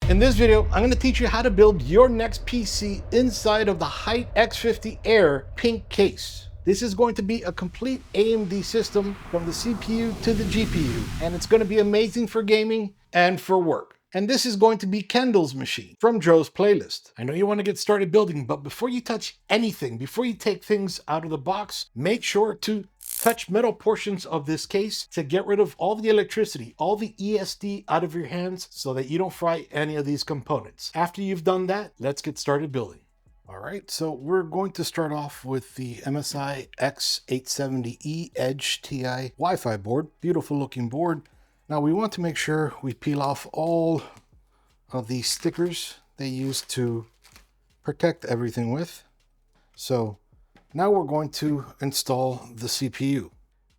In this video, I'm going to teach you how to build your next PC inside of the HYTE X50 Air pink case. This is going to be a complete AMD system from the CPU to the GPU, and it's going to be amazing for gaming and for work. And this is going to be Kendall's machine from Joe's playlist. I know you want to get started building, but before you touch anything, before you take things out of the box, make sure to touch metal portions of this case to get rid of all the electricity, all the ESD out of your hands so that you don't fry any of these components. After you've done that, let's get started building. All right, so we're going to start off with the MSI X870E Edge TI Wi-Fi board. Beautiful looking board. Now we want to make sure we peel off all of these stickers they use to protect everything with. So now we're going to install the CPU.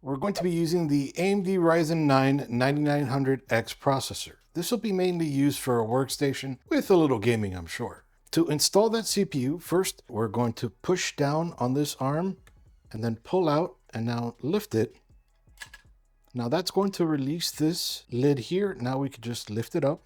We're going to be using the AMD Ryzen 9 9900X processor. This will be mainly used for a workstation with a little gaming, I'm sure. To install that CPU, first we're going to push down on this arm and then pull out and now lift it. Now that's going to release this lid here. Now we can just lift it up.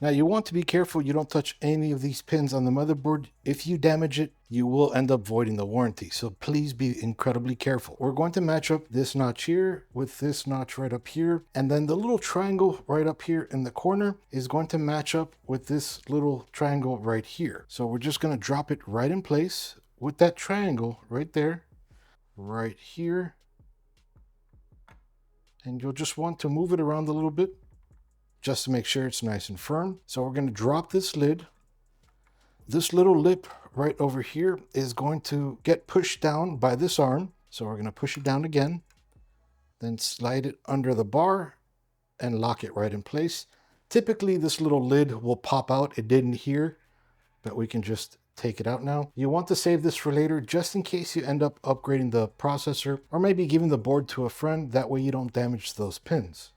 Now you want to be careful you don't touch any of these pins on the motherboard. If you damage it, you will end up voiding the warranty. So please be incredibly careful. We're going to match up this notch here with this notch right up here. And then the little triangle right up here in the corner is going to match up with this little triangle right here. So we're just going to drop it right in place with that triangle right there, right here. And you'll just want to move it around a little bit just to make sure it's nice and firm. So we're going to drop this lid. This little lip right over here is going to get pushed down by this arm. So we're going to push it down again, then slide it under the bar and lock it right in place. Typically this little lid will pop out. It didn't here, but we can just take it out now. You want to save this for later just in case you end up upgrading the processor or maybe giving the board to a friend. That way you don't damage those pins.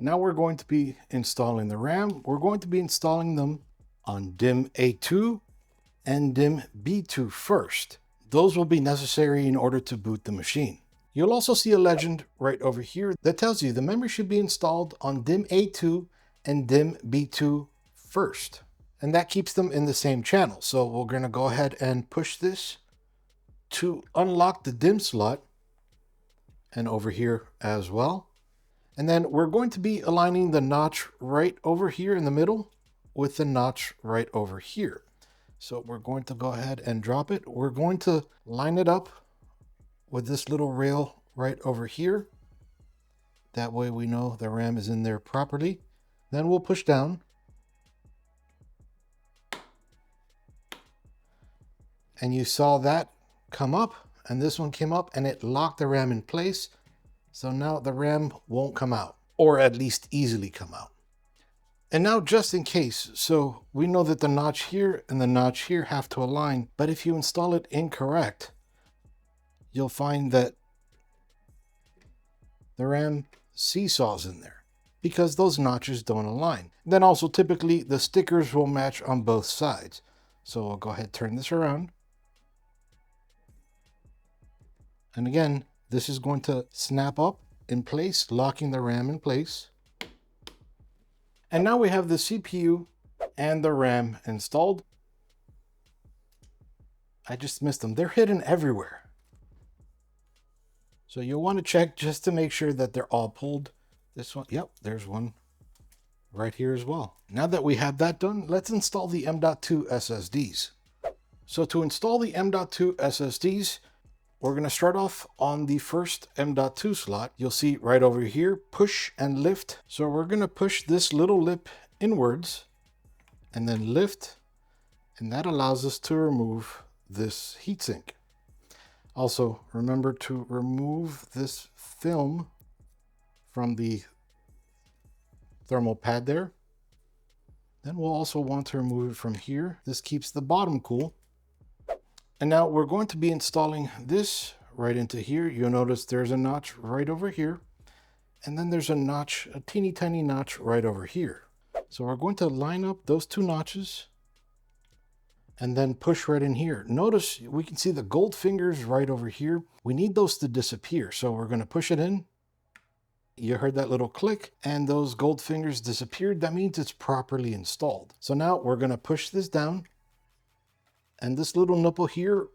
Now we're going to be installing the RAM. We're going to be installing them on DIMM A2 and DIMM B2 first. Those will be necessary in order to boot the machine. You'll also see a legend right over here that tells you the memory should be installed on DIMM A2 and DIMM B2 first. And that keeps them in the same channel. So we're going to go ahead and push this to unlock the DIMM slot and over here as well. And then we're going to be aligning the notch right over here in the middle with the notch right over here. So we're going to go ahead and drop it. We're going to line it up with this little rail right over here. That way we know the RAM is in there properly. Then we'll push down. And you saw that come up, and this one came up, and it locked the RAM in place. So now the RAM won't come out, or at least easily come out. And now just in case, so we know that the notch here and the notch here have to align, but if you install it incorrect, you'll find that the RAM seesaws in there because those notches don't align. Then also typically the stickers will match on both sides. So we'll go ahead and turn this around. And again, this is going to snap up in place, locking the RAM in place. And now we have the CPU and the RAM installed. I just missed them. They're hidden everywhere. So you'll want to check just to make sure that they're all pulled. This one, yep, there's one right here as well. Now that we have that done, let's install the M.2 SSDs. So to install the M.2 SSDs, we're going to start off on the first M.2 slot. You'll see right over here, push and lift. So we're going to push this little lip inwards and then lift. And that allows us to remove this heatsink. Also, remember to remove this film from the thermal pad there. Then we'll also want to remove it from here. This keeps the bottom cool. And now we're going to be installing this right into here. You'll notice there's a notch right over here. And then there's a notch, a teeny tiny notch right over here. So we're going to line up those two notches and then push right in here. Notice we can see the gold fingers right over here. We need those to disappear. So we're going to push it in You heard that little click and those gold fingers disappeared. That means it's properly installed. So now we're going to push this down, and this little nipple here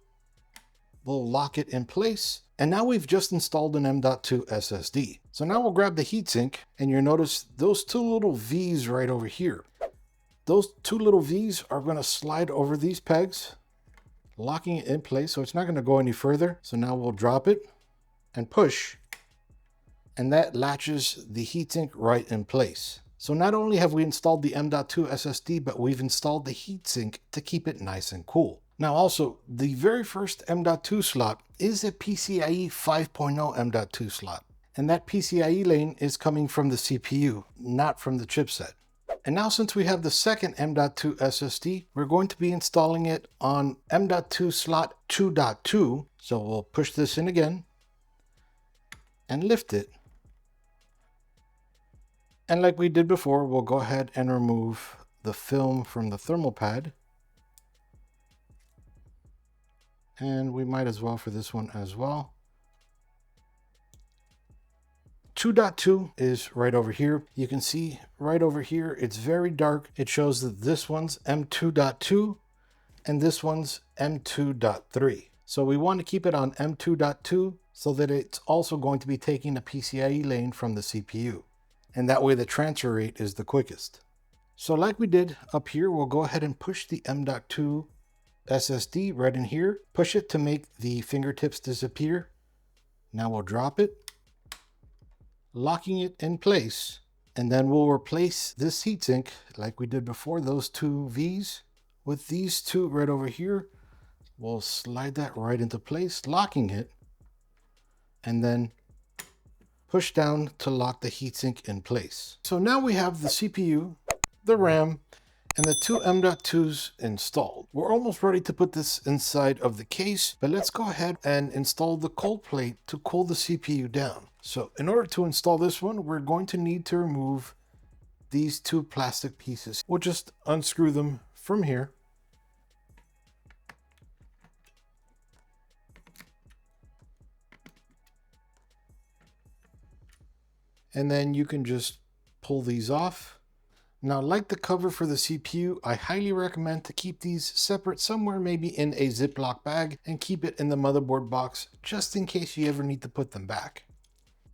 will lock it in place. And now we've just installed an M.2 SSD. So now we'll grab the heatsink, and you'll notice those two little V's right over here. Those two little V's are going to slide over these pegs, locking it in place, so it's not going to go any further. So now we'll drop it and push, and that latches the heatsink right in place. So not only have we installed the M.2 SSD, but we've installed the heatsink to keep it nice and cool. Now also, the very first M.2 slot is a PCIe 5.0 M.2 slot. And that PCIe lane is coming from the CPU, not from the chipset. And now since we have the second M.2 SSD, we're going to be installing it on M.2 slot 2.2. So we'll push this in again and lift it. And like we did before, we'll go ahead and remove the film from the thermal pad. And we might as well for this one as well. 2.2 is right over here. You can see right over here, it's very dark. It shows that this one's M2.2 and this one's M2.3. So we want to keep it on M2.2 so that it's also going to be taking a PCIe lane from the CPU. And that way the transfer rate is the quickest. So like we did up here, we'll go ahead and push the M.2 SSD right in here. Push it to make the fingertips disappear. Now we'll drop it, locking it in place, and then we'll replace this heatsink like we did before, those two V's, with these two right over here. We'll slide that right into place, locking it, and then push down to lock the heatsink in place. So now we have the CPU, the RAM, and the two M.2s installed. We're almost ready to put this inside of the case, but let's go ahead and install the cold plate to cool the CPU down. So in order to install this one, we're going to need to remove these two plastic pieces. We'll just unscrew them from here. And then you can just pull these off. Now, like the cover for the CPU, I highly recommend to keep these separate somewhere, maybe in a Ziploc bag, and keep it in the motherboard box just in case you ever need to put them back.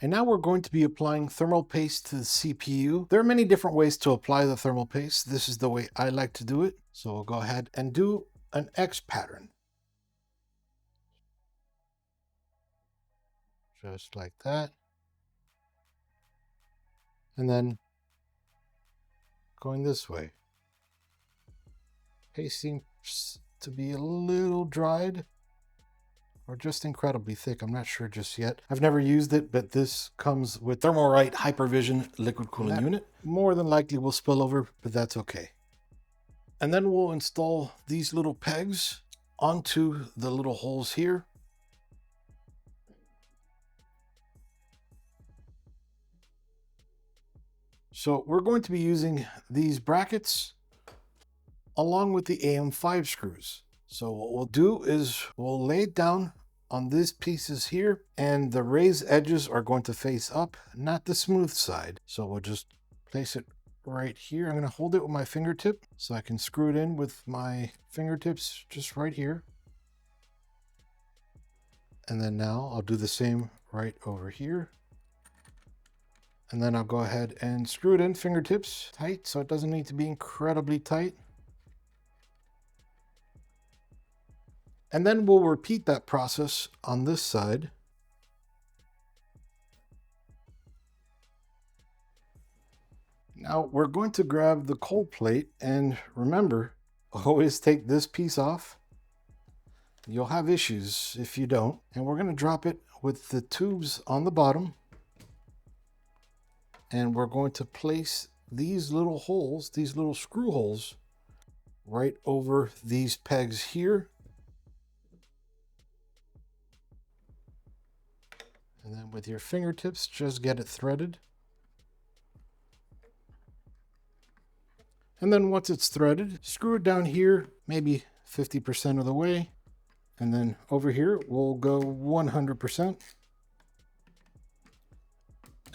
And now we're going to be applying thermal paste to the CPU. There are many different ways to apply the thermal paste. This is the way I like to do it. So we'll go ahead and do an X pattern. Just like that. And then going this way. Paste seems to be a little dried or just incredibly thick. I'm not sure just yet. I've never used it, but this comes with THERMALRIGHT Hypervision liquid cooling unit. More than likely will spill over, but that's okay. And then we'll install these little pegs onto the little holes here. So we're going to be using these brackets along with the AM5 screws. So what we'll do is we'll lay it down on these pieces here, and the raised edges are going to face up, not the smooth side. So we'll just place it right here. I'm going to hold it with my fingertip so I can screw it in with my fingertips just right here. And then now I'll do the same right over here. And then I'll go ahead and screw it in fingertips tight, so it doesn't need to be incredibly tight. And then we'll repeat that process on this side. Now we're going to grab the cold plate, and remember, always take this piece off. You'll have issues if you don't. And we're going to drop it with the tubes on the bottom. And we're going to place these little holes, these little screw holes, right over these pegs here. And then with your fingertips, just get it threaded. And then once it's threaded, screw it down here, maybe 50% of the way. And then over here, we'll go 100%.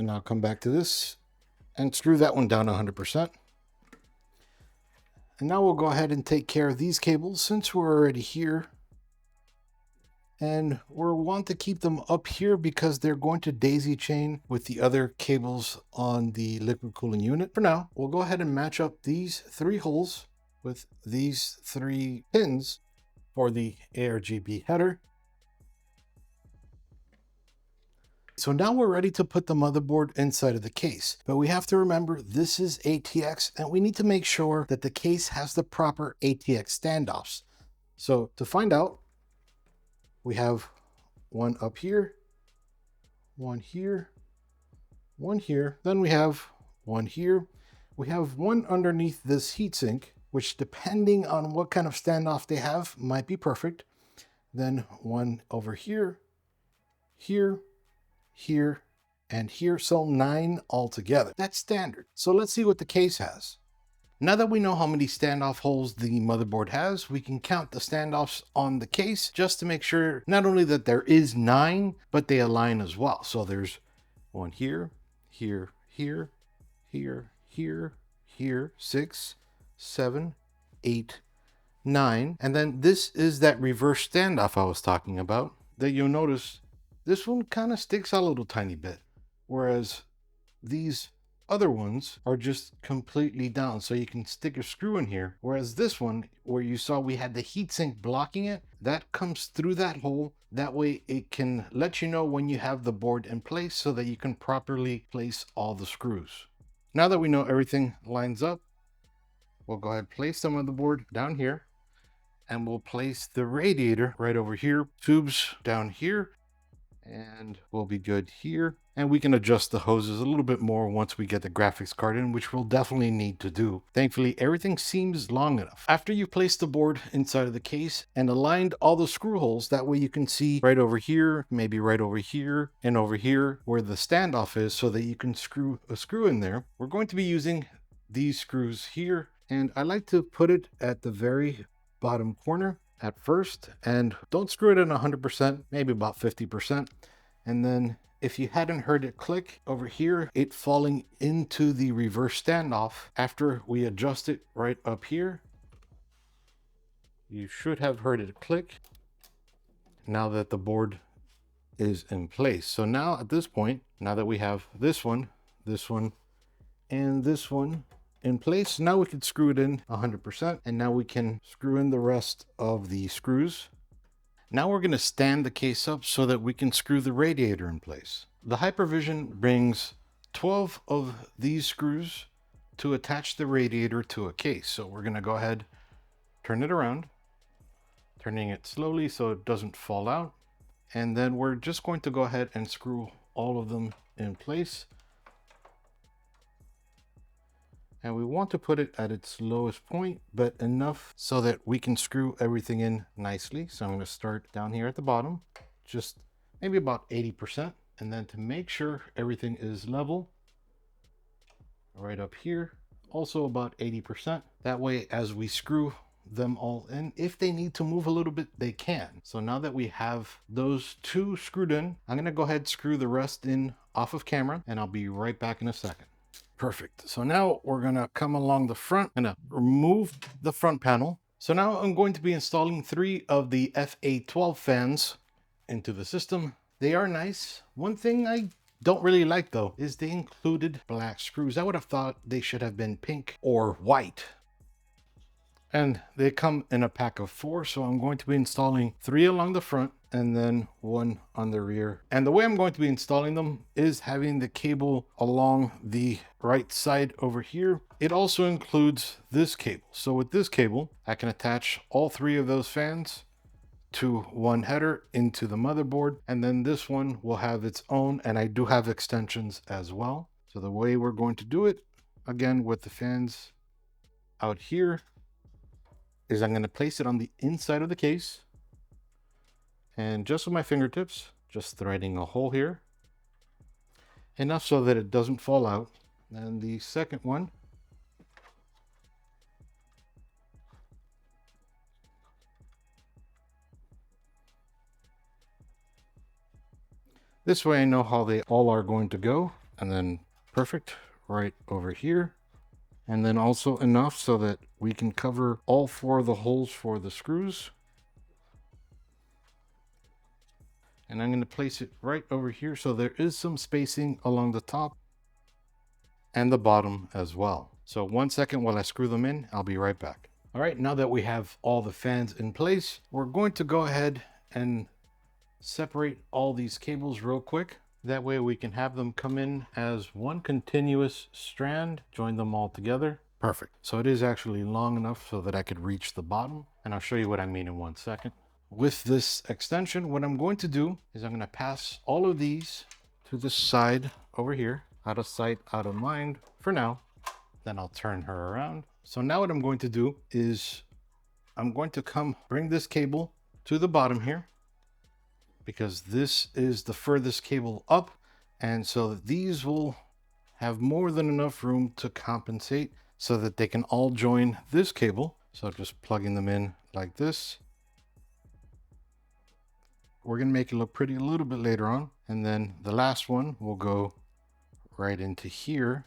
And I'll come back to this and screw that one down 100%. And now we'll go ahead and take care of these cables since we're already here. And we'll want to keep them up here because they're going to daisy chain with the other cables on the liquid cooling unit. For now, we'll go ahead and match up these 3 holes with these 3 pins for the ARGB header. So now we're ready to put the motherboard inside of the case, but we have to remember this is ATX and we need to make sure that the case has the proper ATX standoffs. So to find out, we have one up here, one here, one here, then we have one here. We have one underneath this heatsink, which depending on what kind of standoff they have might be perfect. Then one over here, here, here, and here, so 9 altogether. That's standard. So let's see what the case has. Now that we know how many standoff holes the motherboard has, we can count the standoffs on the case just to make sure not only that there is 9, but they align as well. So there's one here, here, here, here, here, here, 6, 7, 8, 9. And then this is that reverse standoff I was talking about that you'll notice this one kind of sticks out a little tiny bit, whereas these other ones are just completely down. So you can stick a screw in here, whereas this one, where you saw we had the heatsink blocking it, that comes through that hole. That way it can let you know when you have the board in place so that you can properly place all the screws. Now that we know everything lines up, we'll go ahead and place the motherboard down here, and we'll place the radiator right over here, tubes down here, and we'll be good here. And we can adjust the hoses a little bit more once we get the graphics card in, which we'll definitely need to do. Thankfully, everything seems long enough. After you place the board inside of the case and aligned all the screw holes, that way you can see right over here, maybe right over here, and over here where the standoff is so that you can screw a screw in there. We're going to be using these screws here, and I like to put it at the very bottom corner at first, and don't screw it in 100%, maybe about 50%. And then if you hadn't heard it click over here, it falling into the reverse standoff after we adjust it right up here, you should have heard it click now that the board is in place. So now at this point, now that we have this one, and this one in place, now we can screw it in 100%, and now we can screw in the rest of the screws. Now we're going to stand the case up so that we can screw the radiator in place. The Hypervision brings 12 of these screws to attach the radiator to a case. So we're going to go ahead, turn it around, turning it slowly so it doesn't fall out. And then we're just going to go ahead and screw all of them in place. And we want to put it at its lowest point, but enough so that we can screw everything in nicely. So I'm going to start down here at the bottom, just maybe about 80%. And then to make sure everything is level, right up here, also about 80%. That way, as we screw them all in, if they need to move a little bit, they can. So now that we have those 2 screwed in, I'm going to go ahead and screw the rest in off of camera, and I'll be right back in a second. Perfect. So now we're going to come along the front and remove the front panel. So now I'm going to be installing 3 of the FA12 fans into the system. They are nice. One thing I don't really like though is they included black screws. I would have thought they should have been pink or white. And they come in a pack of 4, so I'm going to be installing 3 along the front and then 1 on the rear. And the way I'm going to be installing them is having the cable along the right side over here. It also includes this cable. So with this cable, I can attach all 3 of those fans to one header into the motherboard, and then this one will have its own, and I do have extensions as well. So the way we're going to do it, again with the fans out here, is I'm going to place it on the inside of the case, and just with my fingertips, just threading a hole here, enough so that it doesn't fall out. And the second one, this way I know how they all are going to go. And then perfect right over here. And then also enough so that we can cover all 4 of the holes for the screws. And I'm going to place it right over here so there is some spacing along the top and the bottom as well. So 1 second while I screw them in, I'll be right back. All right, now that we have all the fans in place, we're going to go ahead and separate all these cables real quick. That way we can have them come in as one continuous strand, join them all together. Perfect. So it is actually long enough so that I could reach the bottom, and I'll show you what I mean in 1 second. With this extension, what I'm going to do is I'm going to pass all of these to the side over here, out of sight, out of mind for now. Then I'll turn her around. So now what I'm going to do is I'm going to bring this cable to the bottom here, because this is the furthest cable up, and so that these will have more than enough room to compensate so that they can all join this cable. So just plugging them in like this. We're going to make it look pretty a little bit later on, and then the last one will go right into here.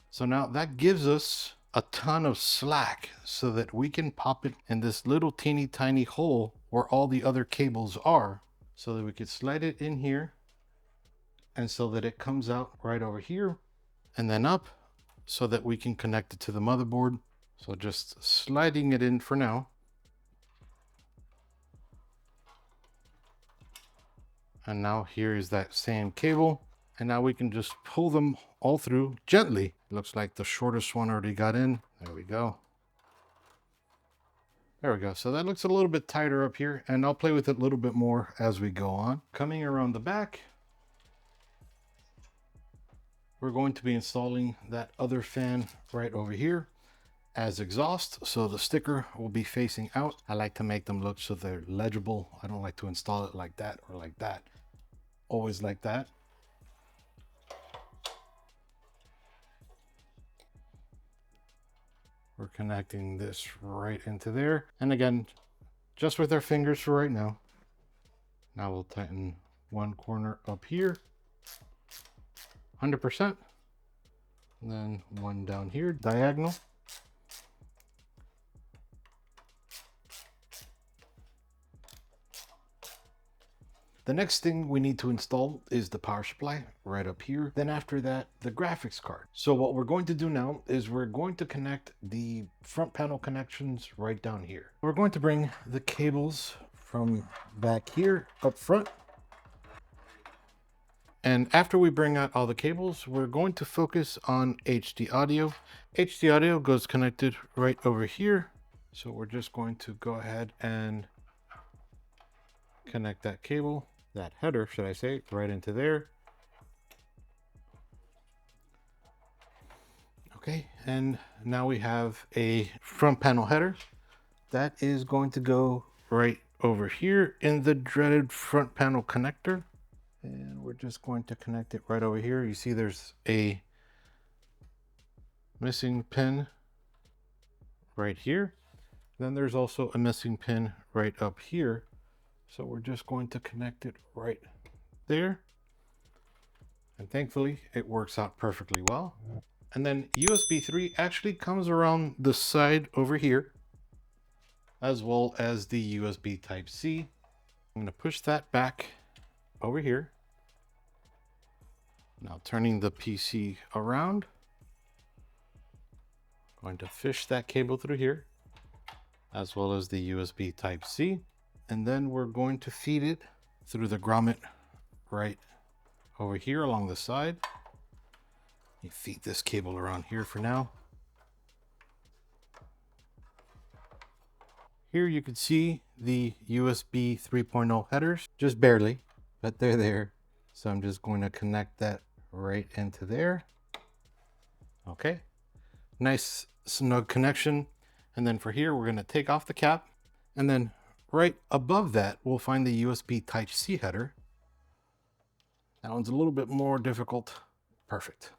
So now that gives us a ton of slack so that we can pop it in this little teeny tiny hole where all the other cables are, so that we could slide it in here, and so that it comes out right over here and then up so that we can connect it to the motherboard. So just sliding it in for now. And now here is that same cable. And now we can just pull them all through gently. Looks like the shortest one already got in. There we go. There we go. So that looks a little bit tighter up here, and I'll play with it a little bit more as we go on. Coming around the back, we're going to be installing that other fan right over here as exhaust. So the sticker will be facing out. I like to make them look so they're legible. I don't like to install it like that or like that. Always like that. We're connecting this right into there. And again, just with our fingers for right now. Now we'll tighten one corner up here, 100%. And then one down here, diagonal. The next thing we need to install is the power supply right up here. Then after that, the graphics card. So what we're going to do now is we're going to connect the front panel connections right down here. We're going to bring the cables from back here up front. And after we bring out all the cables, we're going to focus on HD audio. HD audio goes connected right over here. So we're just going to go ahead and connect that cable, that header, should I say, right into there. Okay, and now we have a front panel header that is going to go right over here in the dreaded front panel connector. And we're just going to connect it right over here. You see there's a missing pin right here. Then there's also a missing pin right up here. So we're just going to connect it right there. And thankfully it works out perfectly well. And then USB 3 actually comes around the side over here, as well as the USB Type-C. I'm going to push that back over here. Now turning the PC around, going to fish that cable through here, as well as the USB Type-C. And then we're going to feed it through the grommet right over here along the side. You feed this cable around here for now. Here you can see the USB 3.0 headers, just barely, but they're there. So I'm just going to connect that right into there. Okay, nice snug connection. And then for here, we're going to take off the cap, and then right above that, we'll find the USB Type-C header. That one's a little bit more difficult. Perfect.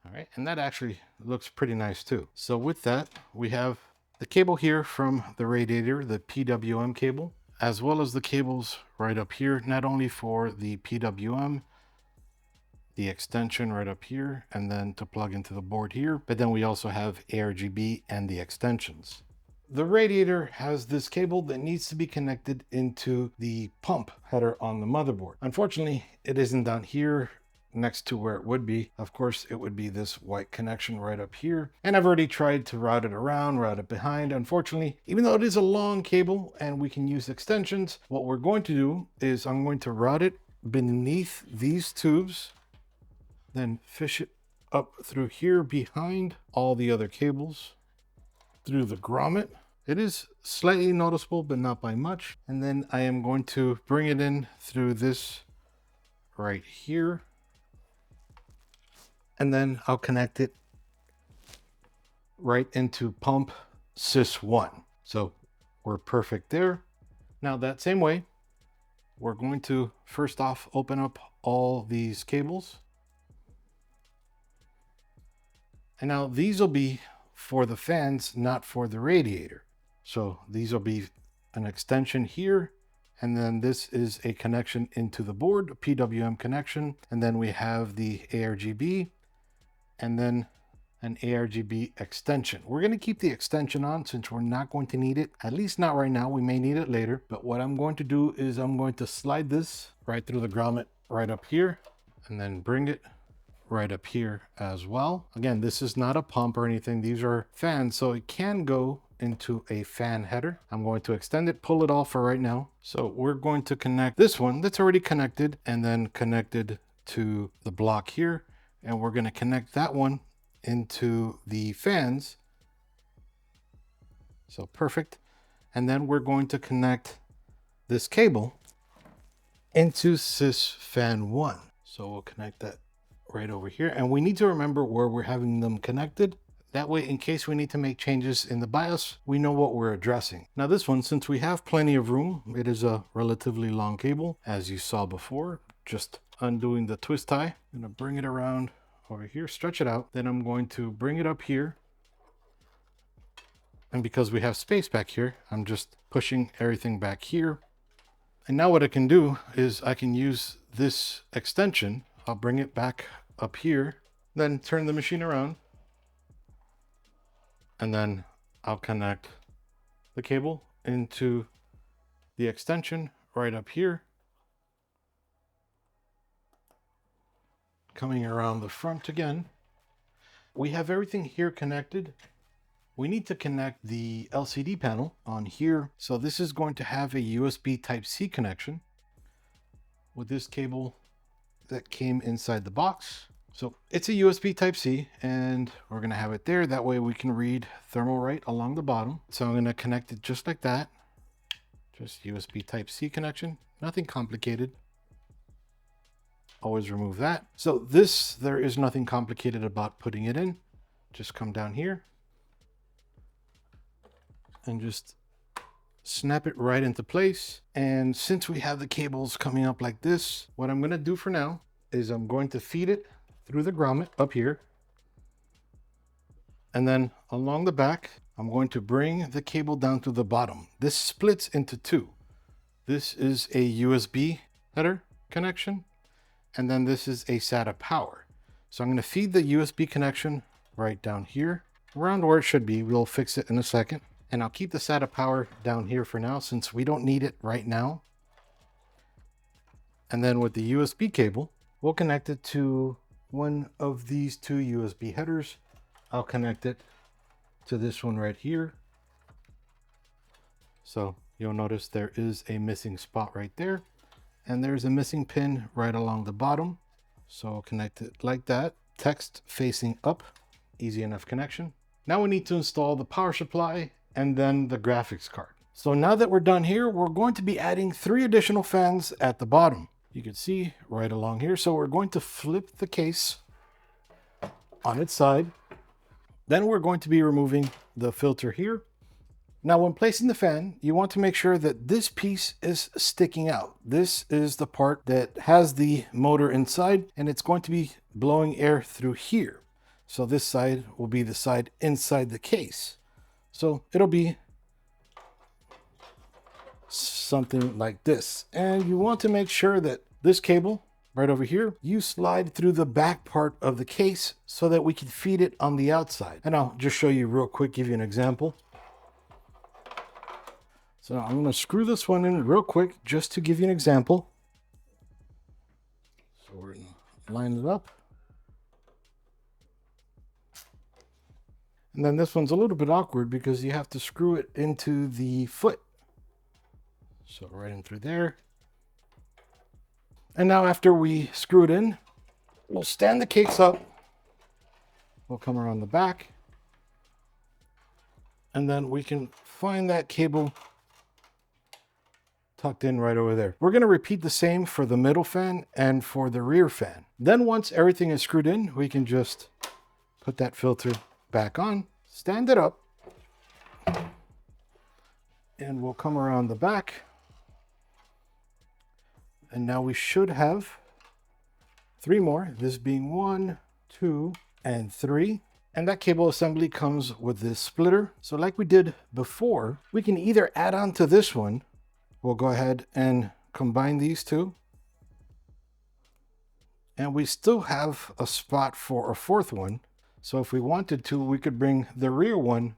All right, and that actually looks pretty nice too. So with that, we have the cable here from the radiator, the PWM cable, as well as the cables right up here, not only for the PWM, the extension right up here, and then to plug into the board here. But then we also have ARGB and the extensions. The radiator has this cable that needs to be connected into the pump header on the motherboard. Unfortunately, it isn't down here next to where it would be. Of course, it would be this white connection right up here. And I've already tried to route it around, route it behind. Unfortunately, even though it is a long cable and we can use extensions, what we're going to do is I'm going to route it beneath these tubes, then fish it up through here behind all the other cables, through the grommet. It is slightly noticeable, but not by much. And then I am going to bring it in through this right here. And then I'll connect it right into pump sys1. So we're perfect there. Now that same way, we're going to first off open up all these cables. And now these will be for the fans, not for the radiator. So these will be an extension here, and then this is a connection into the board, a PWM connection, and then we have the ARGB, and then an ARGB extension. We're going to keep the extension on since we're not going to need it, at least not right now. We may need it later, but what I'm going to do is I'm going to slide this right through the grommet right up here, and then bring it right up here as well. Again, this is not a pump or anything. These are fans, so it can go into a fan header. I'm going to extend it, pull it off for right now. So we're going to connect this one that's already connected and then connected to the block here. And we're going to connect that one into the fans. So perfect. And then we're going to connect this cable into sys fan 1. So we'll connect that right over here. And we need to remember where we're having them connected. That way, in case we need to make changes in the BIOS, we know what we're addressing. Now this one, since we have plenty of room, it is a relatively long cable, as you saw before. Just undoing the twist tie. I'm gonna bring it around over here, stretch it out. Then I'm going to bring it up here. And because we have space back here, I'm just pushing everything back here. And now what I can do is I can use this extension. I'll bring it back up here, then turn the machine around. And then I'll connect the cable into the extension right up here. Coming around the front again. We have everything here connected. We need to connect the LCD panel on here. So this is going to have a USB Type-C connection with this cable that came inside the box. So it's a USB Type-C and we're going to have it there. That way we can read ThermalRight along the bottom. So I'm going to connect it just like that. Just USB Type-C connection, nothing complicated. Always remove that. So this, there is nothing complicated about putting it in. Just come down here and just snap it right into place. And since we have the cables coming up like this, what I'm going to do for now is I'm going to feed it through the grommet up here. And then along the back, I'm going to bring the cable down to the bottom. This splits into two. This is a USB header connection, and then this is a SATA power. So I'm going to feed the USB connection right down here, around where it should be. We'll fix it in a second. And I'll keep the SATA power down here for now since we don't need it right now. And then with the USB cable, we'll connect it to one of these two USB headers. I'll connect it to this one right here. So you'll notice there is a missing spot right there. And there's a missing pin right along the bottom. So I'll connect it like that. Text facing up. Easy enough connection. Now we need to install the power supply and then the graphics card. So now that we're done here, we're going to be adding 3 additional fans at the bottom. You can see right along here. So we're going to flip the case on its side. Then we're going to be removing the filter here. Now, when placing the fan, you want to make sure that this piece is sticking out. This is the part that has the motor inside, and it's going to be blowing air through here. So this side will be the side inside the case. So it'll be something like this. And you want to make sure that this cable right over here, you slide through the back part of the case so that we can feed it on the outside. And I'll just show you real quick, give you an example. So I'm going to screw this one in real quick just to give you an example. So we're going to line it up. And then this one's a little bit awkward because you have to screw it into the foot. So right in through there. And now after we screw it in, we'll stand the case up. We'll come around the back. And then we can find that cable tucked in right over there. We're going to repeat the same for the middle fan and for the rear fan. Then once everything is screwed in, we can just put that filter back on, stand it up, and we'll come around the back. And now we should have 3 more, this being 1, 2, and 3. And that cable assembly comes with this splitter. So like we did before, we can either add on to this one. We'll go ahead and combine these two. And we still have a spot for a 4th one. So if we wanted to, we could bring the rear one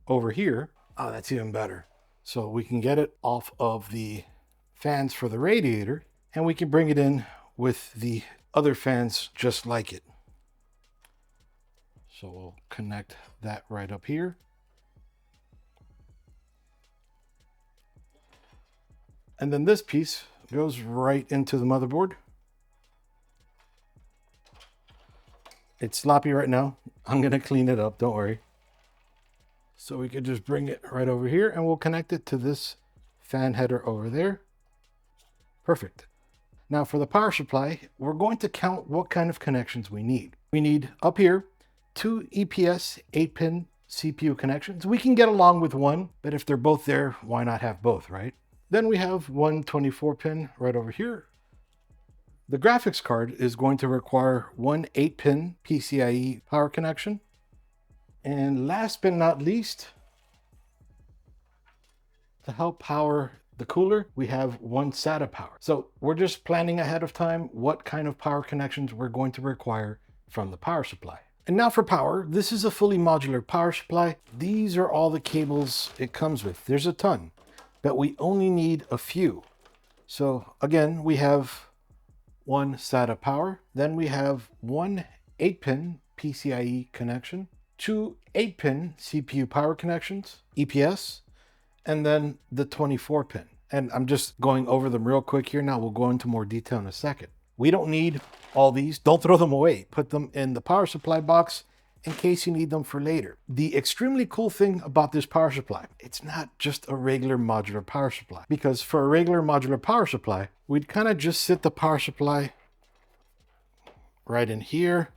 over here. Oh, that's even better. So we can get it off of the fans for the radiator, and we can bring it in with the other fans just like it. So we'll connect that right up here. And then this piece goes right into the motherboard. It's sloppy right now. I'm going to clean it up, don't worry. So we could just bring it right over here and we'll connect it to this fan header over there. Perfect. Now for the power supply, we're going to count what kind of connections we need. We need up here 2 EPS 8-pin CPU connections. We can get along with one, but if they're both there, why not have both, right? Then we have one 24-pin right over here. The graphics card is going to require one 8-pin PCIe power connection. And last but not least, to help power the cooler, we have one SATA power. So we're just planning ahead of time what kind of power connections we're going to require from the power supply. And now for power, this is a fully modular power supply. These are all the cables it comes with. There's a ton, but we only need a few. So again, we have one SATA power, then we have one 8-pin PCIe connection, 2 8-pin CPU power connections, EPS, and then the 24-pin. And I'm just going over them real quick here. Now we'll go into more detail in a second. We don't need all these. Don't throw them away. Put them in the power supply box in case you need them for later. The extremely cool thing about this power supply, it's not just a regular modular power supply, because for a regular modular power supply, we'd kind of just sit the power supply right in here,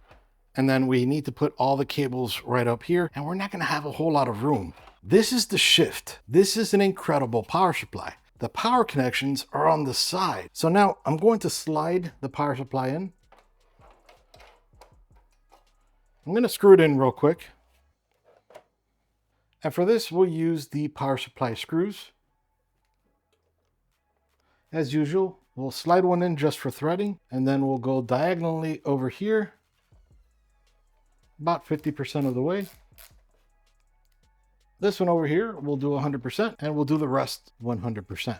and then we need to put all the cables right up here, and we're not going to have a whole lot of room. This is the Shift. This is an incredible power supply. The power connections are on the side. So now I'm going to slide the power supply in. I'm going to screw it in real quick. And for this, we'll use the power supply screws. As usual, we'll slide one in just for threading, and then we'll go diagonally over here, about 50% of the way. This one over here, we'll do 100%, and we'll do the rest 100%.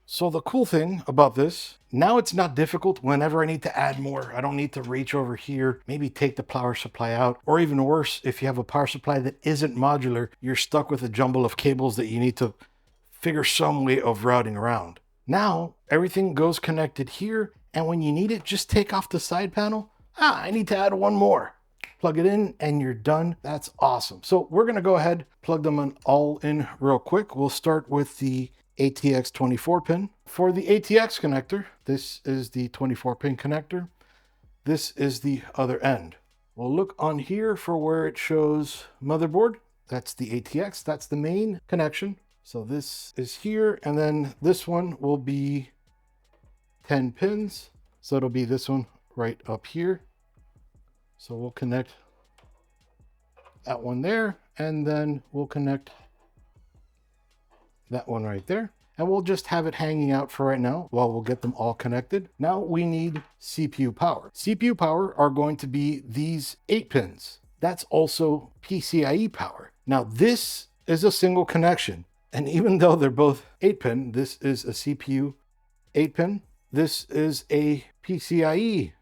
So the cool thing about this, now it's not difficult whenever I need to add more. I don't need to reach over here, maybe take the power supply out, or even worse, if you have a power supply that isn't modular, you're stuck with a jumble of cables that you need to figure some way of routing around. Now, everything goes connected here, and when you need it, just take off the side panel. I need to add one more. Plug it in and you're done. That's awesome. So we're going to go ahead, plug them all in real quick. We'll start with the ATX 24-pin. For the ATX connector, this is the 24-pin connector. This is the other end. We'll look on here for where it shows motherboard. That's the ATX. That's the main connection. So this is here, and then this one will be 10 pins. So it'll be this one right up here. So we'll connect that one there, and then we'll connect that one right there. and we'll just have it hanging out for right now while we'll get them all connected. Now we need CPU power. CPU power are going to be these 8 pins. That's also PCIe power. Now this is a single connection, and even though they're both 8 pin, this is a CPU 8 pin. This is a PCIe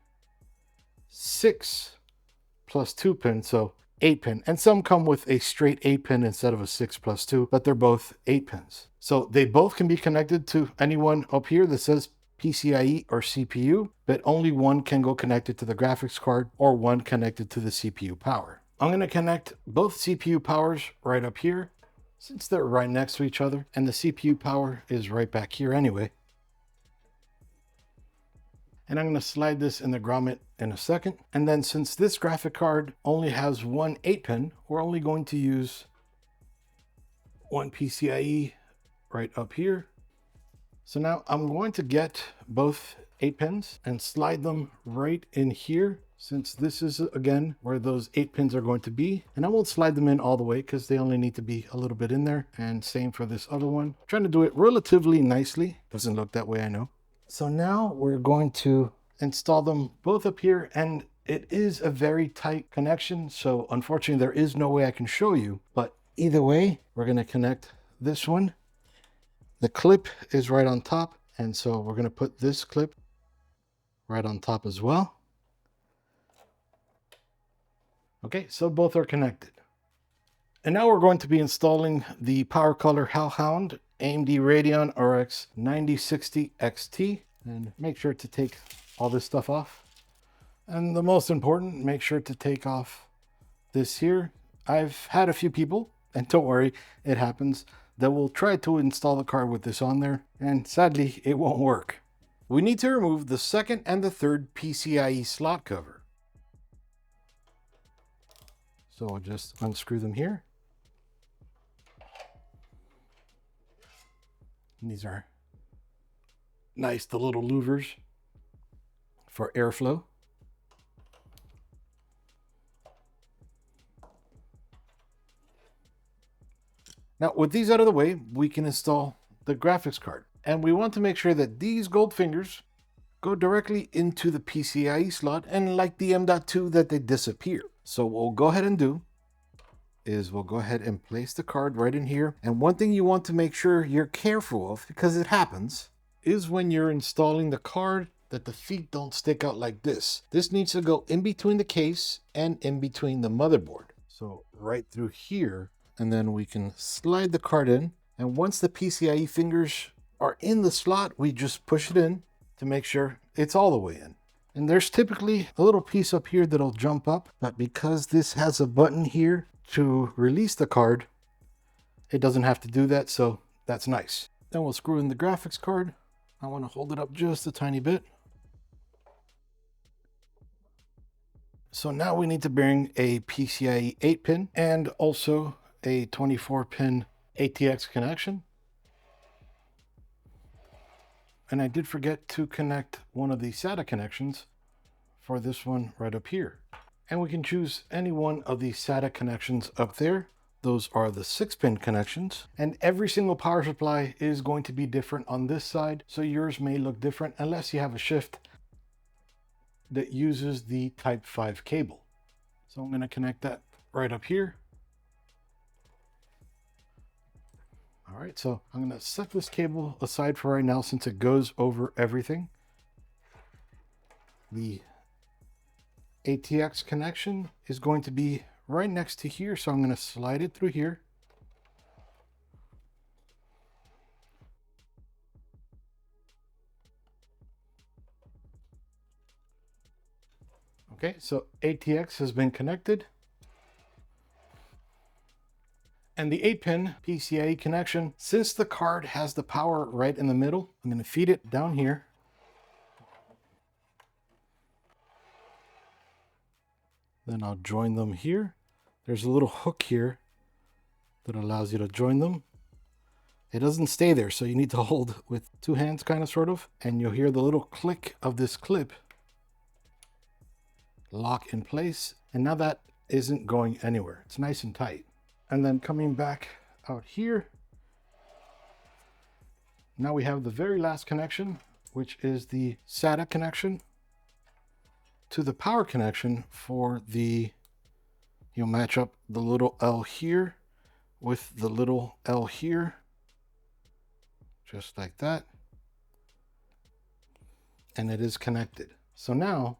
6 plus 2 pin, so 8 pin. And some come with a straight 8 pin instead of a 6 plus 2, but they're both 8 pins. So they both can be connected to anyone up here that says PCIe or CPU, but only one can go connected to the graphics card or one connected to the CPU power. I'm going to connect both CPU powers right up here since they're right next to each other, and the CPU power is right back here anyway. And I'm going to slide this in the grommet in a second. And then since this graphic card only has one 8 pin, we're only going to use one PCIe right up here. So now I'm going to get both 8 pins and slide them right in here, since this is again where those 8 pins are going to be. And I won't slide them in all the way because they only need to be a little bit in there. And same for this other one. I'm trying to do it relatively nicely. Doesn't look that way, I know. So now we're going to install them both up here, and it is a very tight connection. So unfortunately there is no way I can show you, but either way, we're going to connect this one. The clip is right on top, and so we're going to put this clip right on top as well. Okay, so both are connected. And now we're going to be installing the Power Color Hellhound AMD Radeon RX 9060 XT, and make sure to take all this stuff off. And the most important, make sure to take off this here. I've had a few people, and don't worry, it happens, that will try to install the card with this on there, and sadly it won't work. We need to remove the second and the third PCIe slot cover. So I'll just unscrew them here. And these are nice, the little louvers for airflow. Now with these out of the way, we can install the graphics card. And we want to make sure that these gold fingers go directly into the PCIe slot, and like the M.2 that they disappear. So what we'll go ahead and do is we'll go ahead and place the card right in here. And one thing you want to make sure you're careful of, because it happens, is when you're installing the card that the feet don't stick out like this. This needs to go in between the case and in between the motherboard. So right through here, and then we can slide the card in. And once the PCIe fingers are in the slot, we just push it in to make sure it's all the way in. And there's typically a little piece up here that'll jump up, but because this has a button here to release the card, it doesn't have to do that, so that's nice. Then we'll screw in the graphics card. I want to hold it up just a tiny bit. So now we need to bring a PCIe 8 pin and also a 24 pin ATX connection. And I did forget to connect one of the SATA connections for this one right up here. And we can choose any one of the SATA connections up there. Those are the 6-pin connections. And every single power supply is going to be different on this side. So yours may look different unless you have a Shift that uses the Type 5 cable. So I'm going to connect that right up here. All right, so I'm going to set this cable aside for right now since it goes over everything. The ATX connection is going to be right next to here, so I'm going to slide it through here. Okay, so ATX has been connected. And the 8-pin PCIe connection, since the card has the power right in the middle, I'm going to feed it down here. Then I'll join them here. There's a little hook here that allows you to join them. It doesn't stay there, so you need to hold with 2 hands, kind of, sort of. And you'll hear the little click of this clip lock in place. And now that isn't going anywhere. It's nice and tight. And then coming back out here, Now we have the very last connection, which is the SATA connection to the power connection for the, you'll match up the little L here with the little L here, just like that. And it is connected. So now,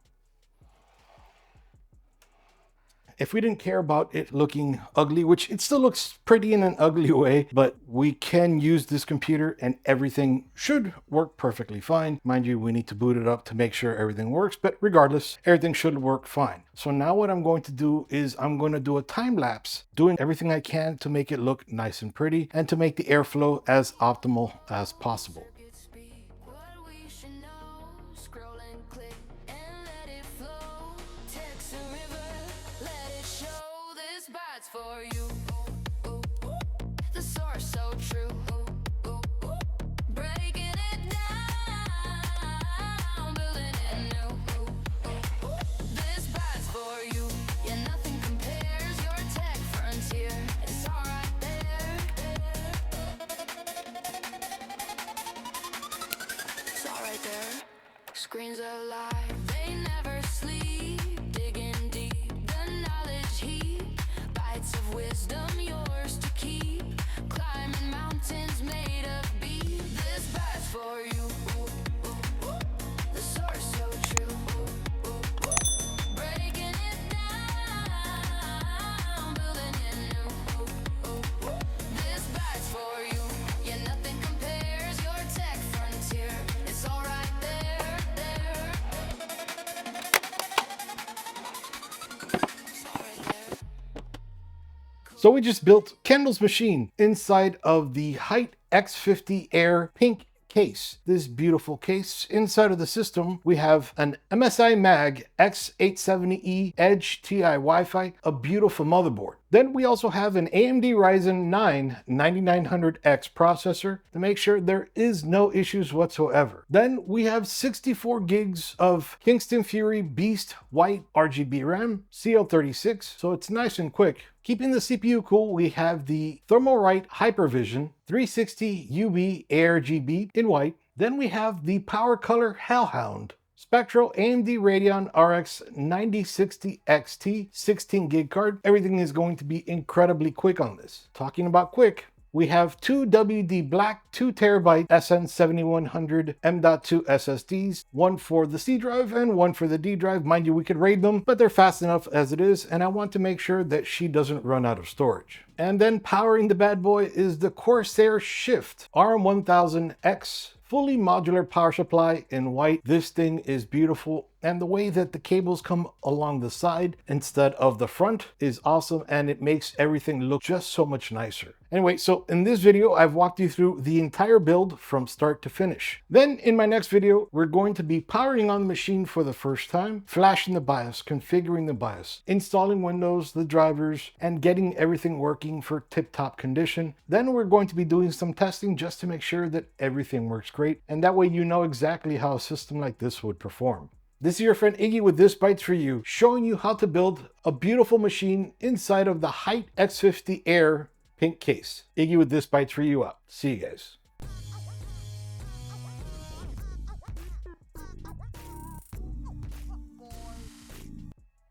if we didn't care about it looking ugly, which it still looks pretty in an ugly way, but we can use this computer and everything should work perfectly fine. Mind you, we need to boot it up to make sure everything works, but regardless, everything should work fine. So now what I'm going to do is I'm going to do a time lapse, doing everything I can to make it look nice and pretty and to make the airflow as optimal as possible. For you, the source so true, breaking it down, building it new. This bites for you, yeah, nothing compares. Your tech frontier, it's all right there. It's all right there. Screens alive, they never sleep, digging deep, the knowledge heap. Of wisdom, yours to keep, climbing mountains made of beef. This bites for you, the source so true, breaking it down, building it new. This bites for you, yeah, nothing compares. Your tech frontier, it's all right there, there. It's all right there. So we just built Kendall's machine inside of the HYTE X50 Air pink case. This beautiful case. Inside of the system, we have an MSI Mag X870E Edge TI Wi-Fi, a beautiful motherboard. Then we also have an AMD Ryzen 9 9900X processor to make sure there is no issues whatsoever. Then we have 64 gigs of Kingston Fury Beast White RGB RAM, CL36, so it's nice and quick. Keeping the CPU cool, we have the THERMALRIGHT Hypervision 360 UV ARGB in white. Then we have the Power Color Hellhound Spectral AMD Radeon RX 9060 XT 16 gig card. Everything is going to be incredibly quick on this. Talking about quick, we have two WD Black 2TB SN7100 M.2 SSDs, one for the C drive and one for the D drive. Mind you, we could RAID them, but they're fast enough as it is, and I want to make sure that she doesn't run out of storage. And then powering the bad boy is the Corsair Shift RM1000X fully modular power supply in white. This thing is beautiful, and the way that the cables come along the side instead of the front is awesome, and it makes everything look just so much nicer. Anyway, so in this video, I've walked you through the entire build from start to finish. Then in my next video, we're going to be powering on the machine for the first time, flashing the BIOS, configuring the BIOS, installing Windows, the drivers, and getting everything working for tip-top condition. Then we're going to be doing some testing just to make sure that everything works great, and that way you know exactly how a system like this would perform. This is your friend Iggy with This Bytes For You, showing you how to build a beautiful machine inside of the HYTE X50 Air pink case. Iggy with This Bytes For You out. See you guys.